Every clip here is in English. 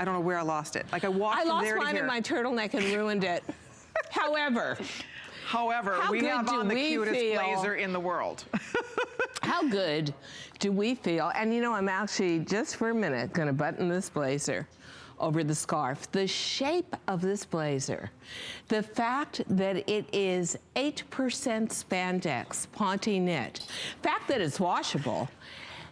I don't know where I lost it. Like I walked from there to here. I lost mine in my turtleneck and ruined it. However, we have on the cutest blazer in the world. How good do we feel? And you know, I'm actually, just for a minute, gonna button this blazer over the scarf. The shape of this blazer, the fact that it is 8% spandex, Ponte knit, fact that it's washable,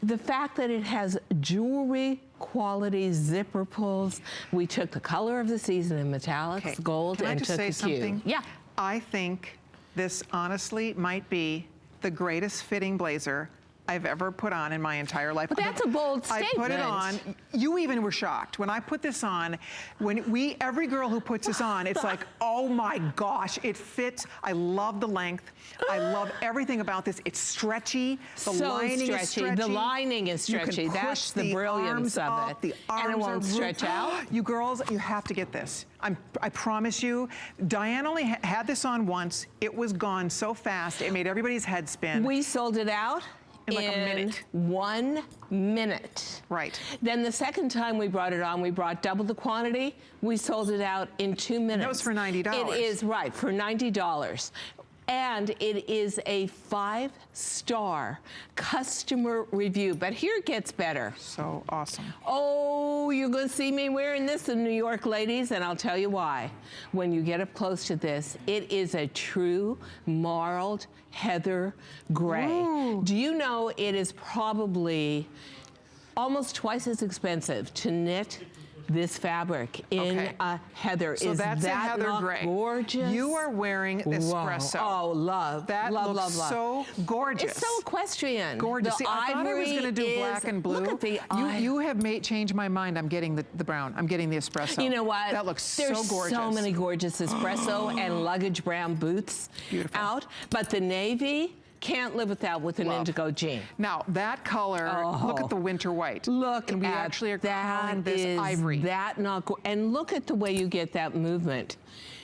the fact that it has jewelry quality zipper pulls. We took the color of the season in metallics, gold, and took the hue. Something? Yeah. I think this honestly might be the greatest fitting blazer I've ever put on in my entire life. But that's a bold statement. I put it on. You even were shocked when I put this on. Every girl who puts this on, it's like, oh my gosh, it fits. I love the length. I love everything about this. It's stretchy. The lining is stretchy. The lining is stretchy. That's the brilliance of it. And it won't stretch out. You girls, you have to get this. I promise you. Diane only had this on once. It was gone so fast. It made everybody's head spin. We sold it out in like a minute. 1 minute. Right. Then the second time we brought it on, we brought double the quantity. We sold it out in 2 minutes. That was for $90. It is, right, for $90. And it is a 5-star customer review. But here it gets better. So awesome. Oh, you're gonna see me wearing this in New York, ladies, and I'll tell you why. When you get up close to this, it is a true marled heather gray. Ooh. Do you know it is probably almost twice as expensive to knit this fabric in a heather? So that's a heather gray. Gorgeous? You are wearing espresso. Whoa. Oh, love. That looks so gorgeous. It's so equestrian. Gorgeous. The See, I thought I was going to do black and blue. Look at the you have changed my mind. I'm getting the brown. I'm getting the espresso. You know what? That looks so gorgeous. There's so many gorgeous espresso and luggage brown boots out. But the navy, can't live without with an indigo jean. Now that color, look at the winter white. Look, and we actually are calling this ivory. And look at the way you get that movement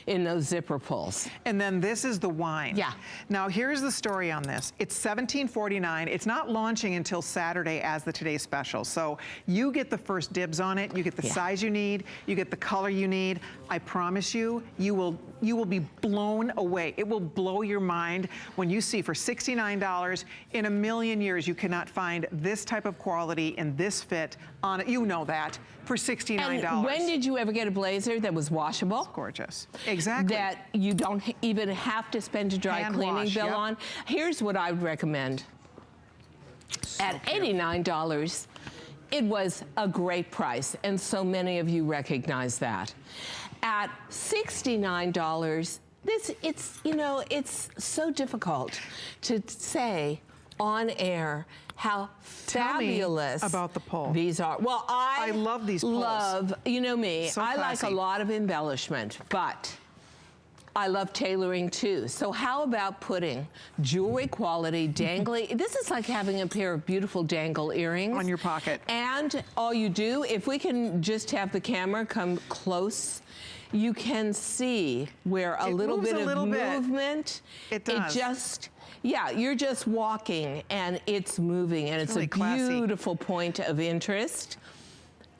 in those zipper pulls. And then this is the wine. Yeah. Now here's the story on this. It's $17.49. It's not launching until Saturday as the Today Special. So you get the first dibs on it. You get the size you need. You get the color you need. I promise you, you will be blown away. It will blow your mind when you see for $69 in a million years you cannot find this type of quality and this fit on it. You know that for $69. And when did you ever get a blazer that was washable? It's gorgeous. Exactly. That you don't even have to spend a dry cleaning bill on. Here's what I would recommend. At $89, it was a great price, and so many of you recognize that. At $69, it's so difficult to say on air how fabulous about the pull. These are. Well, I love these pulls. You know me, so I like a lot of embellishment, but I love tailoring too. So how about putting jewelry quality dangly, this is like having a pair of beautiful dangle earrings. On your pocket. And all you do, if we can just have the camera come close, you can see where a little bit of movement. It does. Yeah, you're just walking and it's moving, and it's really a beautiful point of interest.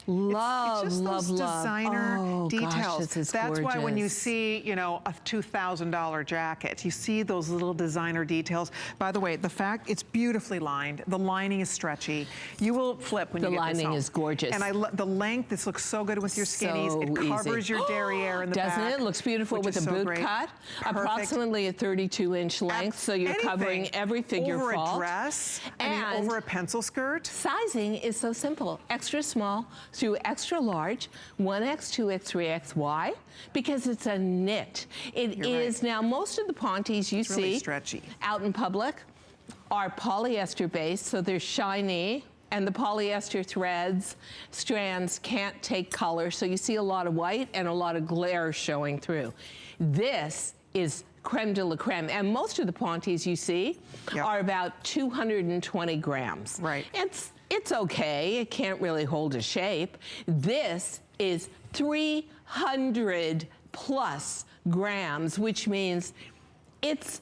Love, it's just love, those designer details. Gosh, this is That's gorgeous. why when you see, a $2,000 jacket, you see those little designer details. By the way, the fact it's beautifully lined. The lining is stretchy. You will flip when you get this home. The lining is gorgeous. And the length, this looks so good with your skinnies. So it covers your derriere in the back. Doesn't it? Looks beautiful with a boot cut. Perfect. Approximately a 32-inch length, so you're covering every figure over fault. Over a dress, and over a pencil skirt. Sizing is so simple. Extra small through extra large, 1X, 2X, 3X. Why? Because it's a knit. It is now, most of the Pontes you see really stretchy out in public are polyester based, so they're shiny, and the polyester strands can't take color, so you see a lot of white and a lot of glare showing through. This is creme de la creme, and most of the Pontes you see are about 220 grams. Right. It's okay, it can't really hold a shape. This is 300 plus grams, which means it's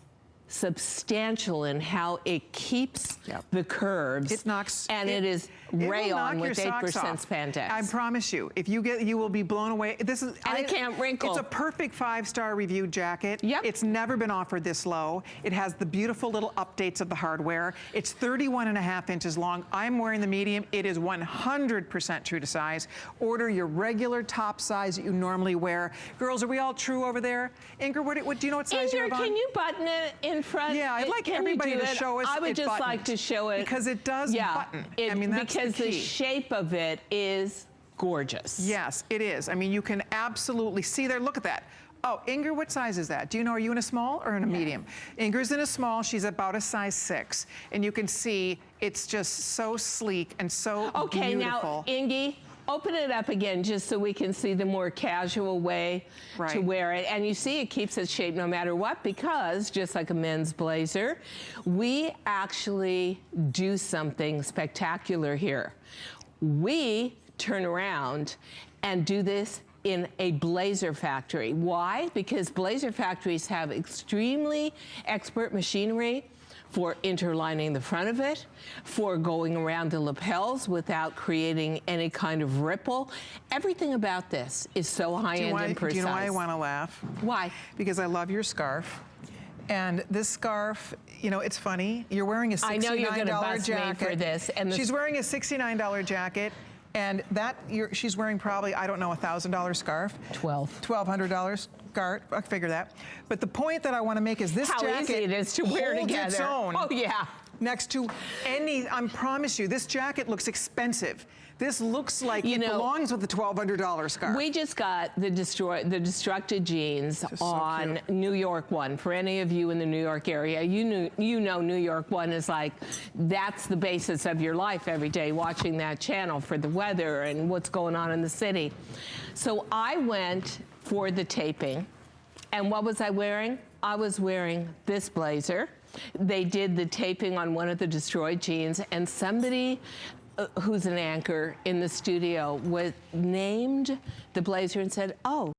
substantial in how it keeps the curves. It knocks. And it is rayon with 8% spandex. I promise you, if you get, you will be blown away. This is, and it can't wrinkle. It's a perfect 5-star reviewed jacket. Yep. It's never been offered this low. It has the beautiful little updates of the hardware. It's 31.5 inches long. I'm wearing the medium. It is 100% true to size. Order your regular top size that you normally wear. Girls, are we all true over there? Ingrid, what do you know what size you have on? Can you button it in front? Yeah, I'd like everybody to show us. I would just like to show it. Because it does button. I mean, that's because the key. The shape of it is gorgeous. Yes, it is. I mean, you can absolutely see there. Look at that. Oh, Ingrid, what size is that? Do you know, are you in a small or in a medium? Ingrid's in a small. She's about a size 6. And you can see it's just so sleek and so beautiful. Okay, now, Ingy, open it up again just so we can see the more casual way to wear it. And you see it keeps its shape no matter what, because just like a men's blazer, we actually do something spectacular here. We turn around and do this in a blazer factory. Why? Because blazer factories have extremely expert machinery for interlining the front of it, for going around the lapels without creating any kind of ripple. Everything about this is so high-end and precise. Do you know why I want to laugh? Why? Because I love your scarf. And this scarf, you know, it's funny. You're wearing a $69 jacket. I know you're going to bust me for this. And she's wearing a $69 jacket. And that, she's wearing probably, I don't know, a $1,000 scarf. $1,200 scarf, I figure that. But the point that I want to make is this jacket how easy it is to wear holds together. Its own. Oh, yeah. Next to any, I promise you, this jacket looks expensive. This looks like it belongs with the $1,200 scarf. We just got the Destructed jeans on New York One. For any of you in the New York area, you know New York One is like, that's the basis of your life every day, watching that channel for the weather and what's going on in the city. So I went for the taping, and what was I wearing? I was wearing this blazer. They did the taping on one of the Destroyed jeans, and somebody who's an anchor in the studio was named the blazer and said, oh.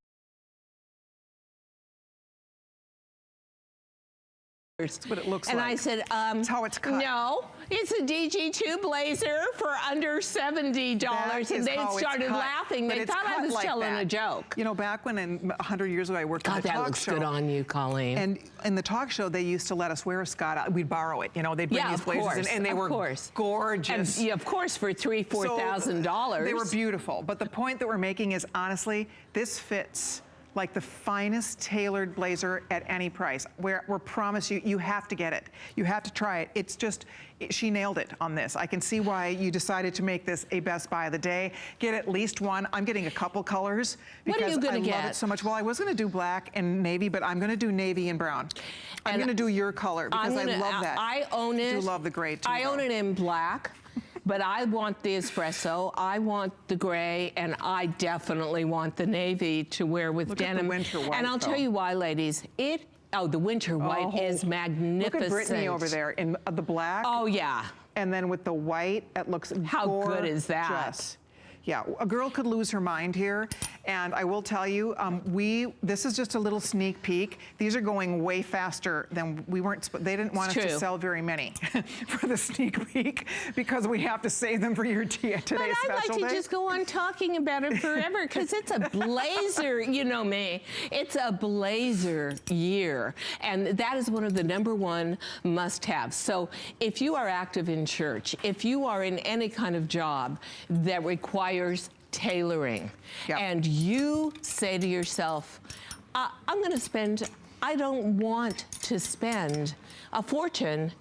That's what it looks and like. And I said, that's how it's cut. No, it's a DG2 blazer for under $70. And they started laughing. They thought I was like telling a joke. You know, back when 100 years ago I worked on a talk show. That looks good on you, Colleen. And in the talk show, they used to let us wear a Scott. We'd borrow it. You know, they'd bring these blazers in, and they were gorgeous. And, yeah, of course, for $3,000, $4,000. They were beautiful. But the point that we're making is, honestly, this fits like the finest tailored blazer at any price. We're promise you, you have to get it. You have to try it. It's just, she nailed it on this. I can see why you decided to make this a best buy of the day. Get at least one. I'm getting a couple colors because I love it so much. Well, I was gonna do black and navy, but I'm gonna do navy and brown. I'm gonna do your color because I love that. I own it. I do love the gray too. I own it in black. But I want the espresso, I want the gray, and I definitely want the navy to wear with denim. At the winter white, and I'll tell you why, ladies. The winter white is magnificent. Look at Brittany over there in the black. Oh, yeah. And then with the white, it looks gorgeous. How good is that? Yeah, a girl could lose her mind here. And I will tell you, this is just a little sneak peek. These are going way faster than they didn't want us to sell very many for the sneak peek because we have to save them for your today's special day. But I'd like to just go on talking about it forever because it's a blazer, you know me. It's a blazer year. And that is one of the #1 must-haves. So if you are active in church, if you are in any kind of job that requires tailoring, and you say to yourself, I'm going to spend, I don't want to spend a fortune.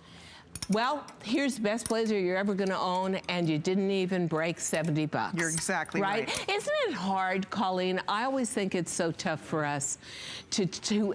Well, here's the best blazer you're ever going to own, and you didn't even break $70. You're exactly right. Isn't it hard, Colleen? I always think it's so tough for us to